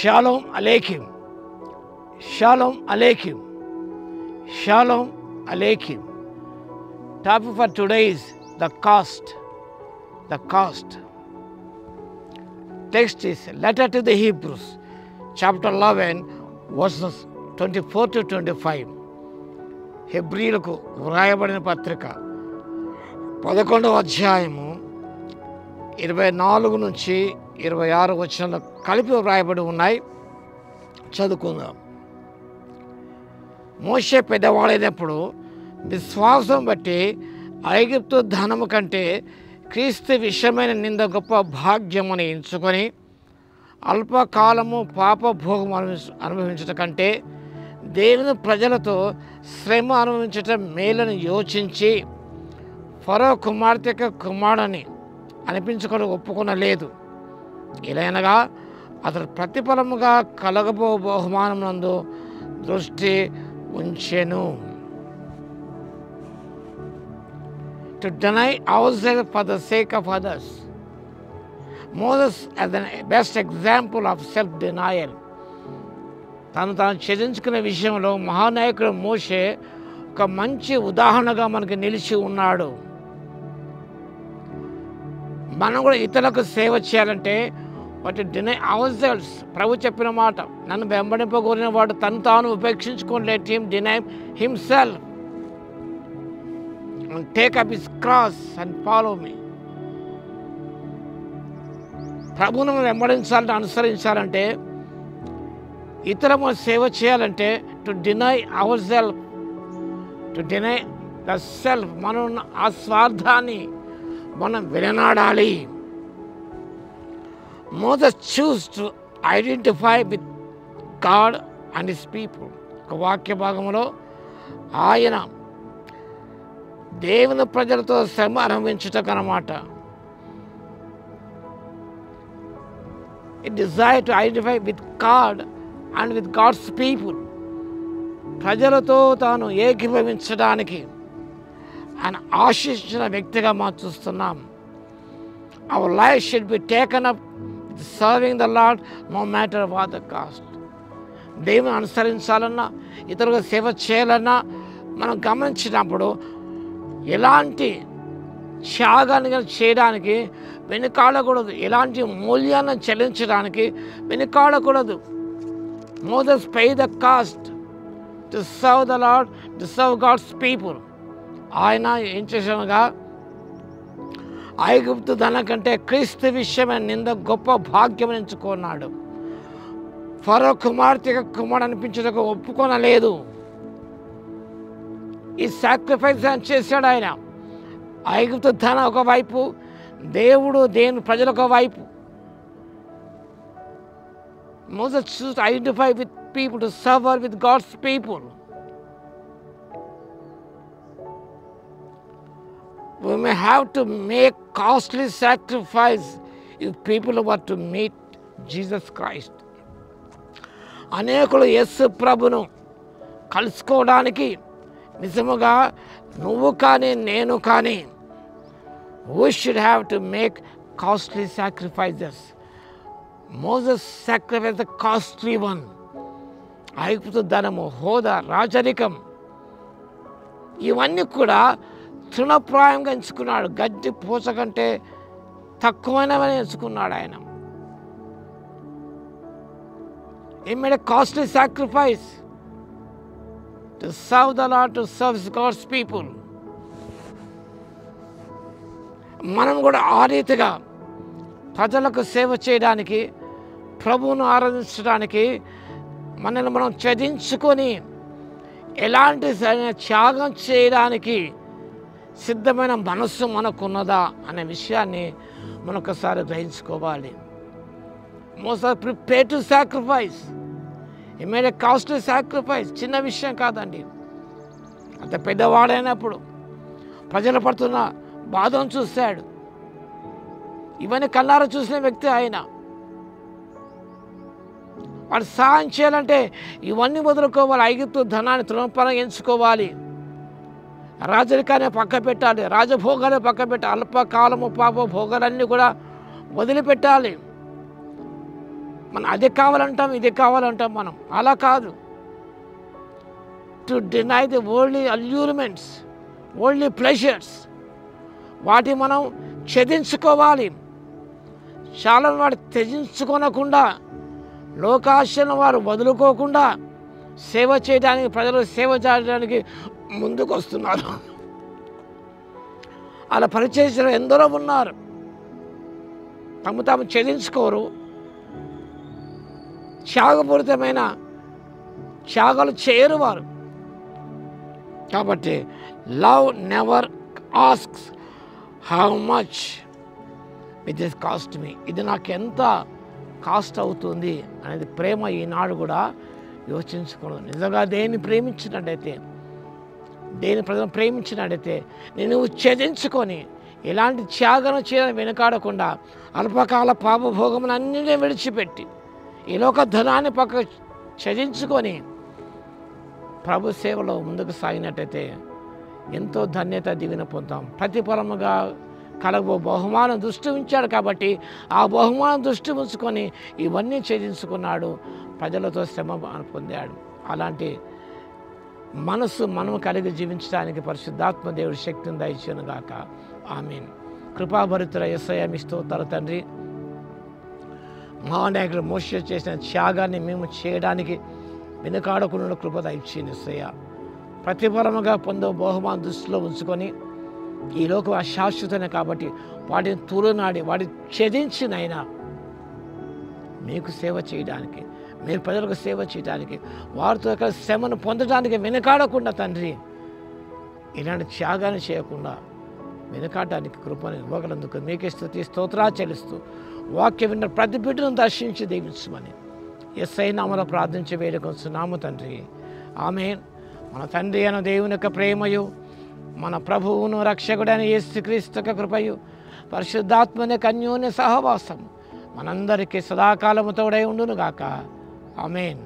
Shalom Aleichem. Shalom Aleichem. Shalom Aleichem. Topic for today is the cost. The cost. Text is Letter to the Hebrews, chapter 11, verses 24 to 25. హెబ్రీలకు వ్రాయబడిన పత్రిక 11వ అధ్యాయము 24 నుంచి 26 వచనాలు కలిపి వ్రాయబడి ఉన్నాయి. చదువుకుందాం. మోషే పెద్దవాడైనప్పుడు విశ్వాసం బట్టి ఐగుప్తు ధనము కంటే క్రీస్తు విషయమైన నింద గొప్ప భాగ్యమని ఎంచుకొని అల్పకాలము పాపభోగం అనుభవించటం కంటే దేవుని ప్రజలతో శ్రమ అనుభవించటం మేలను యోచించి ఫరో కుమార్తె కుమారుని అనిపించుకొని ఒప్పుకొనలేదు. ఇలానగా అతడు ప్రతిఫలముగా కలగబో బహుమానం నందు దృష్టి ఉంచెను. To deny ourselves for the sake of others. Moses as the best example of self-denial. తాను ఛేదించుకునే విషయంలో మహానాయకుడు మోషే ఒక మంచి ఉదాహరణగా మనకు నిలిచి ఉన్నాడు. మనం కూడా ఇతరులకు సేవ చేయాలంటే వాటి డినై అవర్ సెల్వ్స్. ప్రభు చెప్పిన మాట, నన్ను వెంబడింపగోరిన వాడు తను తాను ఉపేక్షించుకొని let him deny himself and take up his cross and follow me. ప్రభువును వెంబడించాలంటే, అనుసరించాలంటే, ఇతరము సేవ చేయాలంటే to deny our self, to deny the self. మనం ఆ స్వార్థాన్ని మనం విడనాడాలి. Moses choose to identify with God and his people. ఒక వాక్య భాగంలో ఆయన దేవుని ప్రజలతో శ్రమ అనుభవించుటకు అన్నమాట. It desire to identify with God and with God's people. ప్రజలతో తాను ఏకీభవించడానికి ఆయన ఆశించిన వ్యక్తిగా మనం చూస్తున్నాం. Our life should be taken up with serving the Lord no matter what the cost. దేవుని అనుసరించాలన్నా, ఇతరులకు సేవ చేయాలన్నా మనం గమనించినప్పుడు ఎలాంటి త్యాగాన్ని చేయడానికి వెనుకాడకూడదు, ఎలాంటి మూల్యాన్ని చెల్లించడానికి వెనుకాడకూడదు. Moses paid the cost to serve the Lord, to serve God's people. ఆయన ఏం చేశానుగా ఐగుప్తు ధనం కంటే క్రీస్తు విషయమైన నింద గొప్ప భాగ్యం ఎంచుకున్నాడు. ఫరో కుమార్తె కుమారుడు అనిపించడానికి ఒప్పుకొనలేదు. ఈ సాక్రిఫైస్ అని చేశాడు ఆయన. ఐగుప్తు ధనం ఒకవైపు, దేవుని ప్రజలు ఒకవైపు. Moses chose to identify with people, to suffer with God's people. We may have to make costly sacrifice if people were to meet Jesus Christ. అనేకులు యేసు ప్రభును కలుసుకోవడానికి నిజముగా నువ్వు కానీ నేను కానీ we should have to make costly sacrifices. Moses sacrificed the costly one. ఐగుప్తు ధనము, హోదా, రాజరికం ఇవన్నీ కూడా తృణప్రాయంగా ఎంచుకున్నాడు. గడ్డి పూస కంటే తక్కువైనవని ఎంచుకున్నాడు ఆయన. He made a costly sacrifice to serve the Lord, to serve God's people. మనం కూడా ఆ రీతిగా ప్రజలకు సేవ చేయడానికి, ప్రభువును ఆరాధించడానికి మనల్ని మనం త్యజించుకొని ఎలాంటి త్యాగం చేయడానికి సిద్ధమైన మనస్సు మనకున్నదా అనే విషయాన్ని మనం ఒకసారి గ్రహించుకోవాలి. Moses prepared to sacrifice. He made a costly sacrifice. చిన్న విషయం కాదండి. అంత పెద్దవాడైనప్పుడు ప్రజలు పడుతున్న బాధను చూశాడు. ఇవన్నీ కళ్ళారా చూసిన వ్యక్తి ఆయన. వాడు సహాయం చేయాలంటే ఇవన్నీ వదులుకోవాలి. ఐగుప్తు ధనాన్ని తృణప్రాయంగా ఎంచుకోవాలి. రాజరికాన్ని పక్క పెట్టాలి, రాజభోగాన్ని పక్క పెట్టాలి, అల్పకాలము పాప భోగాలన్నీ కూడా వదిలిపెట్టాలి. మనం అది కావాలంటాం, ఇది కావాలంటాం. మనం అలా కాదు. To deny the worldly allurements, worldly pleasures, వాటి మనం ఛేదించుకోవాలి. చాలా వాడు త్యజించుకోనకుండా, లోకాశను వారు వదులుకోకుండా సేవ చేయడానికి, ప్రజలు సేవ చేయడానికి ముందుకు వస్తున్నారు. అలా పరిచయం ఎందరో ఉన్నారు. తాము ఛేదించుకోరు, త్యాగపూరితమైన త్యాగాలు చేయరు వారు. కాబట్టి love never asks how much with this cost me, ఇది నాకు ఎంత కాస్ట్ అవుతుంది అనేది ప్రేమ ఈనాడు కూడా యోచించుకోవడం. నిజంగా దేన్ని ప్రేమించినట్టయితే, దేని ప్రజలను ప్రేమించినట్టయితే నేను ఛేదించుకొని ఎలాంటి త్యాగం చేయడం వెనుకాడకుండా అల్పకాల పాపభోగములన్నిటినీ విడిచిపెట్టి ఈ లోక ధనాన్ని పక్క ఛేదించుకొని ప్రభు సేవలో ముందుకు సాగినట్టయితే ఎంతో ధన్యత దీవెన పొందాం. ప్రతిఫలముగా కలగబో బహుమానం దృష్టి ఉంచాడు కాబట్టి ఆ బహుమానం దృష్టి ఉంచుకొని ఇవన్నీ ఛేదించుకున్నాడు, ప్రజలతో శ్రమ పొందాడు. అలాంటి మనసు మనం కలిగి జీవించడానికి పరిశుద్ధాత్మ దేవుడి శక్తిని దయచేయను గాక. ఆమేన్. కృపాభరితుల యేసయ్య మీ స్తోత్రాలు తండ్రి. మహానాయకుడు మోషే చేసిన త్యాగాన్ని మేము చేయడానికి వెనుకాడకుండా కృప దయచేయను యేసయ్య. ప్రతిఫలముగా పొందే బహుమానం దృష్టిలో ఉంచుకొని ఈ లోకం అశాశ్వతమే కాబట్టి వాటిని తూలనాడి వాటిని ఛేదించినైనా మీకు సేవ చేయడానికి, మీరు ప్రజలకు సేవ చేయడానికి, వారితో శ్రమను పొందడానికి వెనుకాడకుండా తండ్రి ఇలాంటి త్యాగాన్ని చేయకుండా వెనుకాడడానికి కృపను ఇవ్వగలందుకు మీకే స్తుతి స్తోత్రాలు చెల్లిస్తూ వాక్యం విన్న ప్రతి బిడ్డను దర్శించి దీవించమని యేసయ్య నామములో ప్రార్థించి వేడుకొంచున్నాము తండ్రి. ఆమేన్. మన తండ్రి అయిన దేవుని యొక్క ప్రేమయు, మన ప్రభువును రక్షకుడైన యేసుక్రీస్తు యొక్క కృపయు, పరిశుద్ధాత్మని అన్యోన్య సహవాసం మనందరికీ సదాకాలము తోడై ఉండును గాక. ఆమేన్.